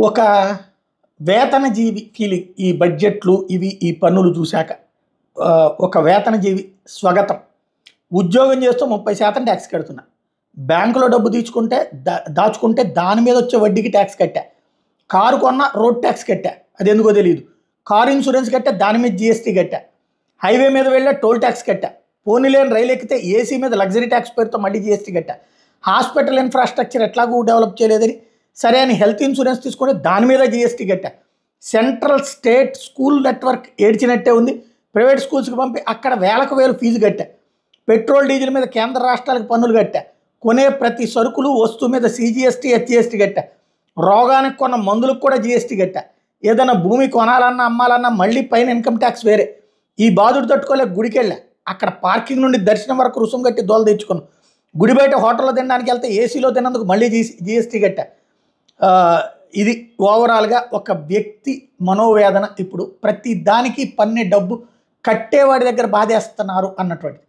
ఒక వేతన జీవి ఫీలింగ్ ఈ బడ్జెట్లు ఇవి ఈ పన్నులు చూశాక ఒక వేతన జీవి స్వగతం. ఉద్యోగం చేస్తూ 30% ట్యాక్స్ కడుతున్నా, బ్యాంకులో డబ్బు తీసుకుంటే దాచుకుంటే దాని మీద వచ్చే వడ్డీకి ట్యాక్స్ కట్టా, కారు కొన్నా రోడ్ ట్యాక్స్ కట్టా, అది ఎందుకో తెలియదు, కారు ఇన్సూరెన్స్ కట్టా, దాని మీద జిఎస్టీ కట్టా, హైవే మీద వెళ్ళే టోల్ ట్యాక్స్ కట్టా, పోనీ లేని రైలు ఎక్కితే ఏసీ మీద లగ్జరీ ట్యాక్స్ పేరుతో మళ్ళీ జిఎస్టీ కట్టా, హాస్పిటల్ ఇన్ఫ్రాస్ట్రక్చర్ ఎట్లాగూ డెవలప్ చేయలేదని సరే అని హెల్త్ ఇన్సూరెన్స్ తీసుకుంటే దాని మీద జిఎస్టీ కట్టా, సెంట్రల్ స్టేట్ స్కూల్ నెట్వర్క్ ఏడ్చినట్టే ఉంది, ప్రైవేట్ స్కూల్స్కి పంపి అక్కడ వేలకు వేలు ఫీజు కట్టా, పెట్రోల్ డీజిల్ మీద కేంద్ర రాష్ట్రాలకు పన్నులు కట్టా, కొనే ప్రతి సరుకులు వస్తువు మీద సిజిఎస్టీ హెచ్జిఎస్టీ కట్టా, రోగానికి కొన్న మందులకు కూడా జిఎస్టీ కట్టా, ఏదైనా భూమి కొనాలన్నా అమ్మాలన్నా మళ్ళీ పైన ఇన్కమ్ ట్యాక్స్ వేరే. ఈ బాధుడు తట్టుకోలేక గుడికి వెళ్ళా, అక్కడ పార్కింగ్ నుండి దర్శనం వరకు రుసుము కట్టి దోల తెచ్చుకున్నాం, గుడి బయట హోటల్లో తినడానికి వెళ్తే ఏసీలో తిన్నందుకు మళ్ళీ జిఎస్టీ కట్టా. ఇది ఓవరాల్గా ఒక వ్యక్తి మనోవేదన. ఇప్పుడు ప్రతి దానికి పన్నే డబ్బు కట్టేవాడి దగ్గర బాధేస్తున్నారు అన్నటువంటిది.